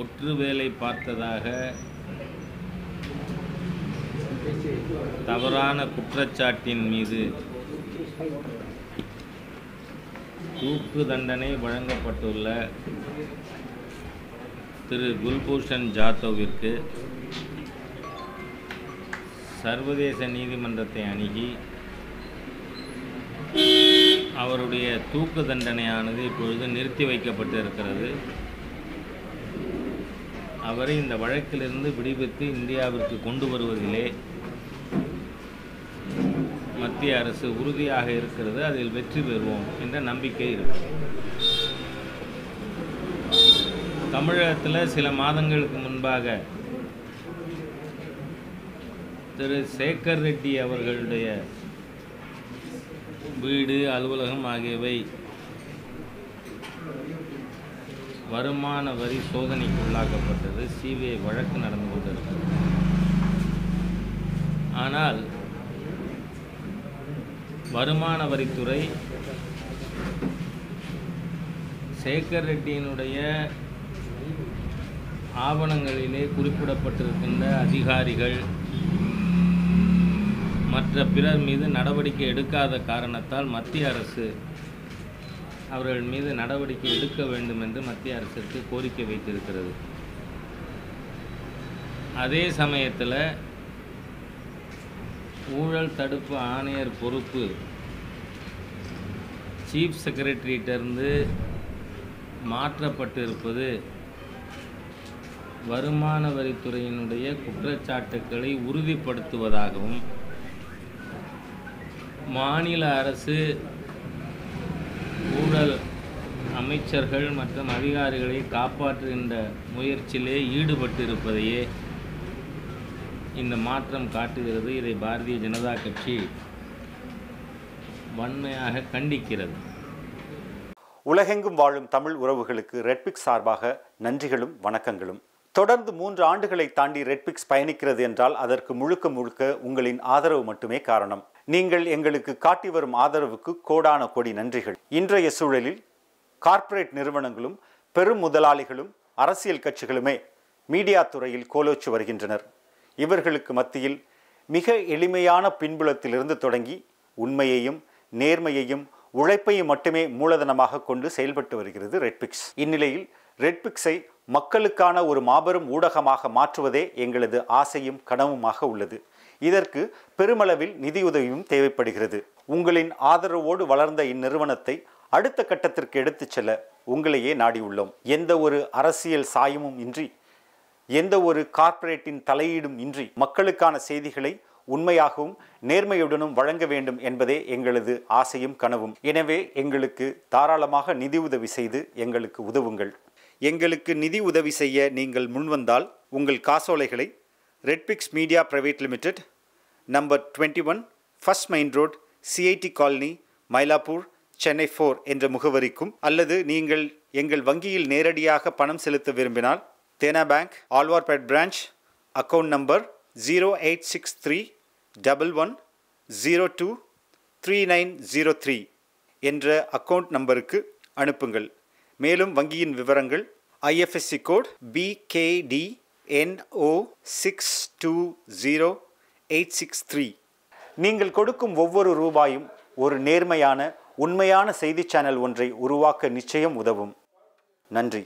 ஒற்று வேலை பார்த்ததாக தவறான குற்றச்சாட்டின் மீது தூக்கு தண்டனை வழங்கப்பட்டுள்ள திரு குல்பூஷன் ஜாதவிற்கு சர்வதேச நீதிமன்றத்தை அணுகி அவருடைய தூக்கு தண்டனையானது இப்பொழுது நிறுத்தி வைக்கப்பட்டு இருக்கிறது. அவரை இந்த வழக்கிலிருந்து விடுவித்து இந்தியாவிற்கு கொண்டு வருவதிலே மத்திய அரசு உறுதியாக இருக்கிறது. அதில் வெற்றி பெறுவோம் என்ற நம்பிக்கை இருக்கிறது. தமிழகத்தில் சில மாதங்களுக்கு முன்பாக திரு சேகர் ரெட்டி அவர்களுடைய வீடு, அலுவலகம் ஆகியவை வருமான வரி சோதனைக்கு உள்ளாக்கப்பட்டது. சிபிஐ வழக்கு நடந்து கொண்டிருக்கிறது. ஆனால் வருமான வரித்துறை சேகர் ரெட்டியினுடைய ஆவணங்களிலே குறிப்பிடப்பட்டிருக்கின்ற அதிகாரிகள் மற்ற பிறர் மீது நடவடிக்கை எடுக்காத காரணத்தால் மத்திய அரசு அவர்கள் மீது நடவடிக்கை எடுக்க வேண்டும் என்று மத்திய அரசிற்கு கோரிக்கை வைத்திருக்கிறது. அதே சமயத்தில் ஊழல் தடுப்பு ஆணையர் பொறுப்பு சீஃப் செக்ரட்டரியிட்டிருந்து மாற்றப்பட்டிருப்பது வருமான வரித்துறையினுடைய குற்றச்சாட்டுக்களை உறுதிப்படுத்துவதாகவும் மாநில அரசு ஊழல் அமைச்சர்கள் மற்றும் அதிகாரிகளை காப்பாற்றுகின்ற முயற்சியிலே ஈடுபட்டிருப்பதையே இந்த மாற்றம் காட்டுகிறது. இதை பாரதிய ஜனதா கட்சி வன்மையாக கண்டிக்கிறது. உலகெங்கும் வாழும் தமிழ் உறவுகளுக்கு ரெட்பிக்ஸ் சார்பாக நன்றிகளும் வணக்கங்களும். தொடர்ந்து 3 ஆண்டுகளை தாண்டி ரெட்பிக்ஸ் பயணிக்கிறது என்றால் அதற்கு முழுக்க முழுக்க உங்களின் ஆதரவு மட்டுமே காரணம். நீங்கள் எங்களுக்கு காட்டி வரும் ஆதரவுக்கு கோடான கோடி நன்றிகள். இன்றைய சூழலில் கார்ப்பரேட் நிறுவனங்களும் பெரும் முதலாளிகளும் அரசியல் கட்சிகளுமே மீடியா துறையில் கோலோச்சு வருகின்றனர். இவர்களுக்கு மத்தியில் மிக எளிமையான பின்புலத்திலிருந்து தொடங்கி உண்மையையும் நேர்மையையும் உழைப்பையும் மட்டுமே மூலதனமாக கொண்டு செயல்பட்டு வருகிறது ரெட்பிக்ஸ். இந்நிலையில் ரெட்பிக்ஸை மக்களுக்கான ஒரு மாபெரும் ஊடகமாக மாற்றுவதே எங்களது ஆசையும் கனவுமாக உள்ளது. இதற்கு பெருமளவில் நிதியுதவியும் தேவைப்படுகிறது. உங்களின் ஆதரவோடு வளர்ந்த இந்நிறுவனத்தை அடுத்த கட்டத்திற்கு எடுத்துச் செல்ல உங்களையே நாடியுள்ளோம். எந்த ஒரு அரசியல் சாயமும் இன்றி, எந்த ஒரு கார்ப்பரேட்டின் தலையீடும் இன்றி மக்களுக்கான செய்திகளை உண்மையாகவும் நேர்மையுடனும் வழங்க வேண்டும் என்பதே எங்களது ஆசையும் கனவும். எனவே எங்களுக்கு தாராளமாக நிதி உதவி செய்து எங்களுக்கு உதவுங்கள். எங்களுக்கு நிதி உதவி செய்ய நீங்கள் முன்வந்தால் உங்கள் காசோலைகளை Redpix media private limited, number 21, first main road, CIT colony, Mylapore, Chennai 4 என்ற முகவரிக்கும், அல்லது நீங்கள் எங்கள் வங்கியில் நேரடியாக பணம் செலுத்த விரும்பினால் Dena bank, Alwarpet branch, account number 086311023903 என்ற அக்கவுண்ட் நம்பருக்கு அனுப்புங்கள். மேலும் வங்கியின் விவரங்கள் IFSC கோட் BKDNO620863. நீங்கள் கொடுக்கும் ஒவ்வொரு ரூபாயும் ஒரு நேர்மையான உண்மையான செய்தி சேனல் ஒன்றை உருவாக்க நிச்சயம் உதவும். நன்றி.